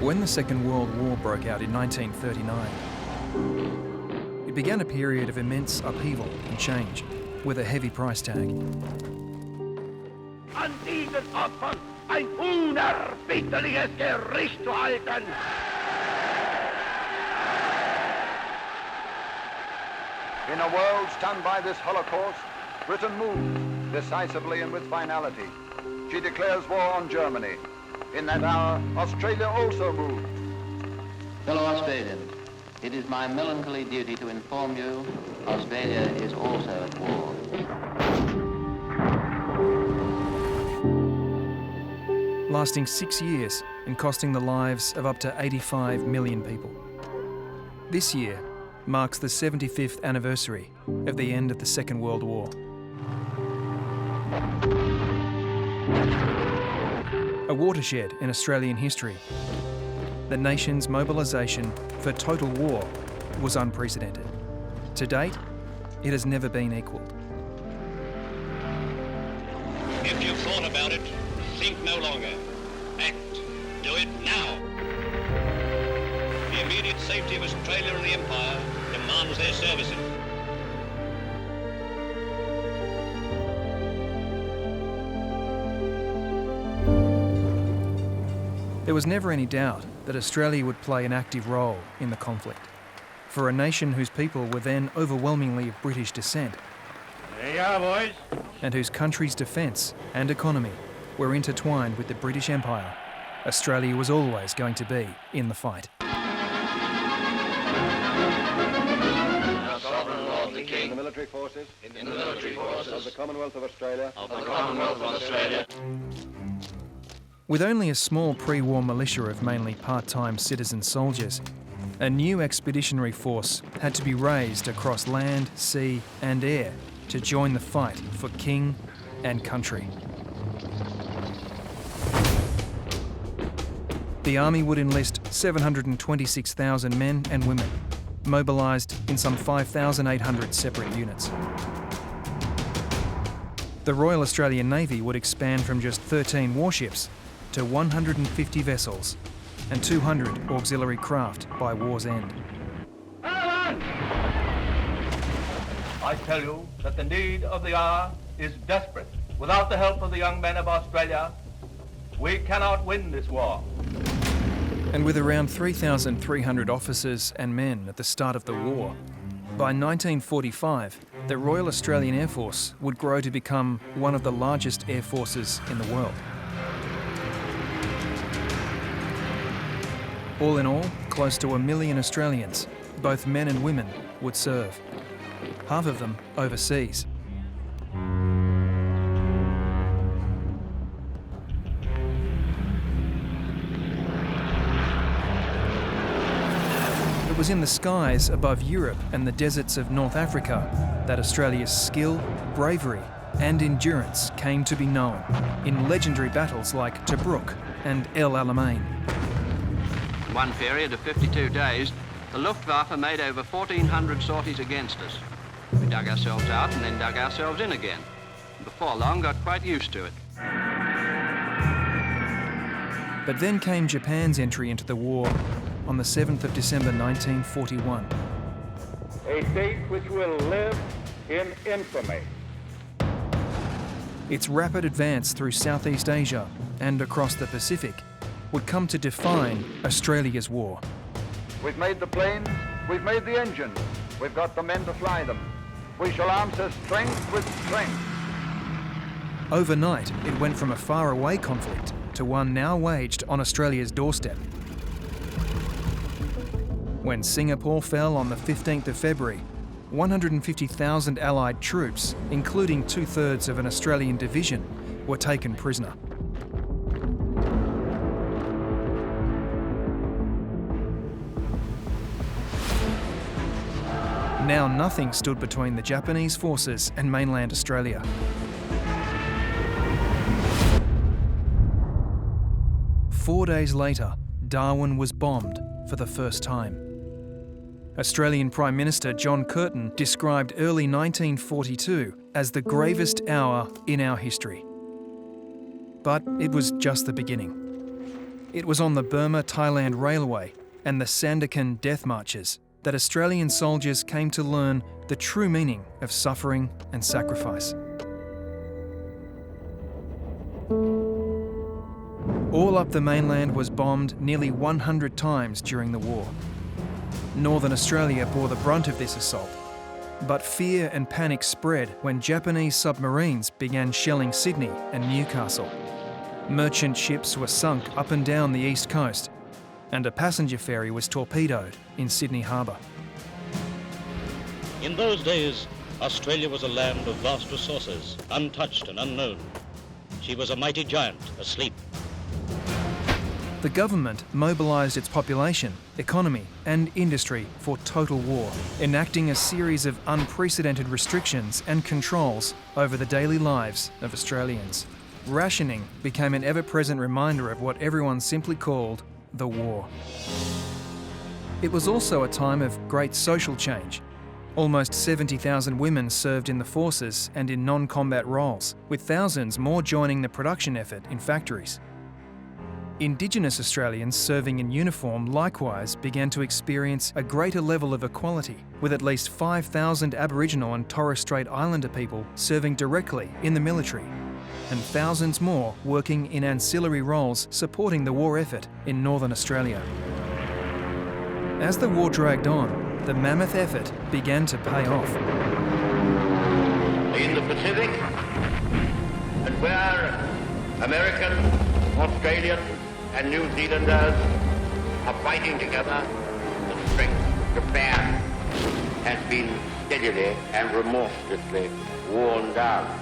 When the Second World War broke out in 1939, it began a period of immense upheaval and change, with a heavy price tag. An diesen Opfern ein unerbittliches Gericht zu halten. In a world stunned by this Holocaust, Britain moved decisively and with finality. She declares war on Germany. In that hour, Australia also moved. Fellow Australians, it is my melancholy duty to inform you Australia is also at war. Lasting 6 years and costing the lives of up to 85 million people. This year marks the 75th anniversary of the end of the Second World War. A watershed in Australian history. The nation's mobilisation for total war was unprecedented. To date, it has never been equalled. If you've thought about it, think no longer. Act. Do it now. The immediate safety of Australia and the Empire demands their services. There was never any doubt that Australia would play an active role in the conflict. For a nation whose people were then overwhelmingly of British descent, There you are, boys. and whose country's defence and economy were intertwined with the British Empire, Australia was always going to be in the fight. Sovereign Lord the King, In the military forces in the military forces of the Commonwealth of Australia, of the Commonwealth of Australia. With only a small pre-war militia of mainly part-time citizen soldiers, a new expeditionary force had to be raised across land, sea and air to join the fight for king and country. The army would enlist 726,000 men and women, mobilised in some 5,800 separate units. The Royal Australian Navy would expand from just 13 warships to 150 vessels and 200 auxiliary craft by war's end. I tell you that the need of the hour is desperate. Without the help of the young men of Australia, we cannot win this war. And with around 3,300 officers and men at the start of the war, by 1945, the Royal Australian Air Force would grow to become one of the largest air forces in the world. All in all, close to 1 million Australians, both men and women, would serve. Half of them overseas. It was in the skies above Europe and the deserts of North Africa that Australia's skill, bravery and endurance came to be known in legendary battles like Tobruk and El Alamein. In one period of 52 days, the Luftwaffe made over 1,400 sorties against us. We dug ourselves out and then dug ourselves in again. And before long, got quite used to it. But then came Japan's entry into the war on the 7th of December 1941. A date which will live in infamy. Its rapid advance through Southeast Asia and across the Pacific would come to define Australia's war. we've made the planes, we've made the engines, we've got the men to fly them. We shall answer strength with strength. Overnight, it went from a faraway conflict to one now waged on Australia's doorstep. When Singapore fell on the 15th of February, 150,000 Allied troops, including 2/3 of an Australian division, were taken prisoner. Now nothing stood between the Japanese forces and mainland Australia. Four days later, Darwin was bombed for the first time. Australian Prime Minister John Curtin described early 1942 as the gravest hour in our history. But it was just the beginning. It was on the Burma-Thailand Railway and the Sandakan death marches that Australian soldiers came to learn the true meaning of suffering and sacrifice. All up the mainland was bombed nearly 100 times during the war. Northern Australia bore the brunt of this assault, but fear and panic spread when Japanese submarines began shelling Sydney and Newcastle. Merchant ships were sunk up and down the east coast, and a passenger ferry was torpedoed in Sydney Harbour. In those days, Australia was a land of vast resources, untouched and unknown. She was a mighty giant asleep. The government mobilised its population, economy and industry for total war, enacting a series of unprecedented restrictions and controls over the daily lives of Australians. Rationing became an ever-present reminder of what everyone simply called the war. It was also a time of great social change. Almost 70,000 women served in the forces and in non-combat roles, with thousands more joining the production effort in factories. Indigenous Australians serving in uniform likewise began to experience a greater level of equality, with at least 5,000 Aboriginal and Torres Strait Islander people serving directly in the military, and thousands more working in ancillary roles supporting the war effort in Northern Australia. As the war dragged on, the mammoth effort began to pay off. In the Pacific, and where American, Australian, and New Zealanders are fighting together, the strength of Japan has been steadily and remorselessly worn down.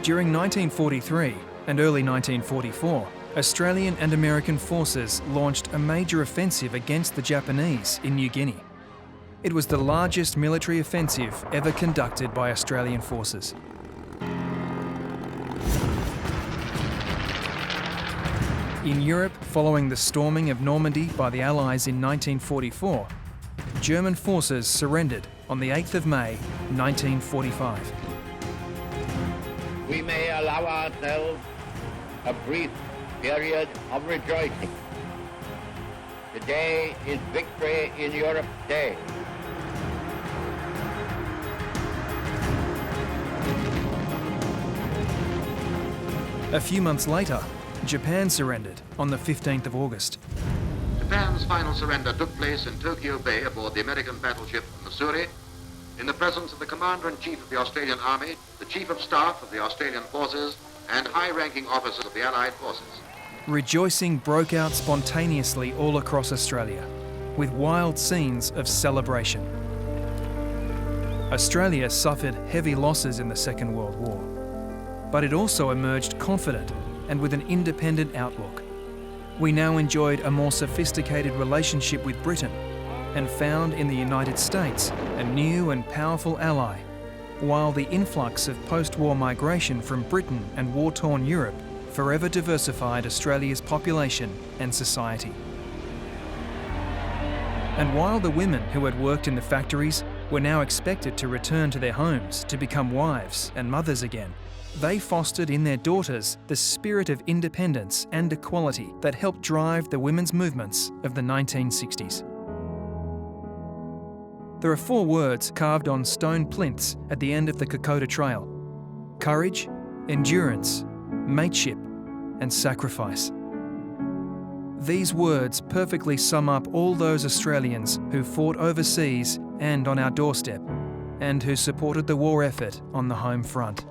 During 1943 and early 1944, Australian and American forces launched a major offensive against the Japanese in New Guinea. It was the largest military offensive ever conducted by Australian forces. In Europe, following the storming of Normandy by the Allies in 1944, German forces surrendered on the 8th of May, 1945. We may allow ourselves a brief period of rejoicing. Today is Victory in Europe Day. A few months later, Japan surrendered on the 15th of August. Japan's final surrender took place in Tokyo Bay aboard the American battleship Missouri, in the presence of the Commander-in-Chief of the Australian Army, the Chief of Staff of the Australian Forces, and high-ranking officers of the Allied forces. Rejoicing broke out spontaneously all across Australia, with wild scenes of celebration. Australia suffered heavy losses in the Second World War, but it also emerged confident and with an independent outlook. We now enjoyed a more sophisticated relationship with Britain and found in the United States a new and powerful ally, while the influx of post-war migration from Britain and war-torn Europe forever diversified Australia's population and society. And while the women who had worked in the factories were now expected to return to their homes to become wives and mothers again, they fostered in their daughters the spirit of independence and equality that helped drive the women's movements of the 1960s. There are 4 words carved on stone plinths at the end of the Kokoda Trail: courage, endurance, mateship, and sacrifice. These words perfectly sum up all those Australians who fought overseas and on our doorstep, and who supported the war effort on the home front.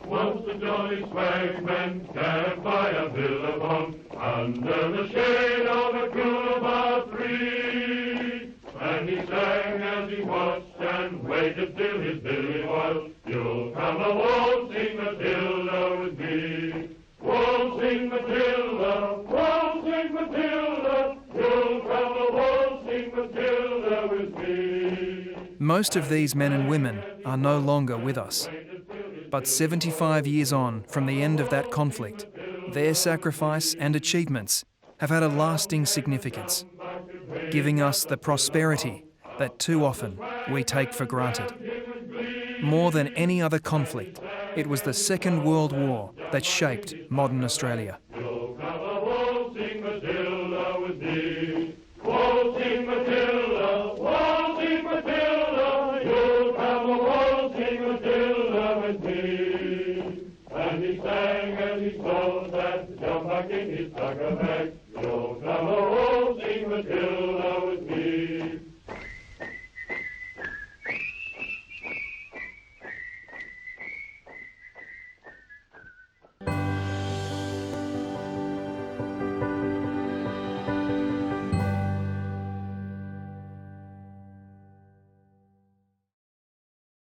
Once the jolly swagman camped by a billabong under the shade of a coolabah tree, and he sang as he watched and waited till his billy was, "You'll come a waltzing Matilda with me, waltzing Matilda, waltzing Matilda, you'll come a waltzing Matilda with me." Most of these men and women are no longer with us. But 75 years on from the end of that conflict, their sacrifice and achievements have had a lasting significance, giving us the prosperity that too often we take for granted. More than any other conflict, It was the Second World War that shaped modern Australia. You'll come a waltzing Matilda with me. Waltzing Matilda, waltzing Matilda. You'll come a waltzing Matilda with me. And he sang as he saw that jump back in his tucker bag. You'll come a waltzing Matilda.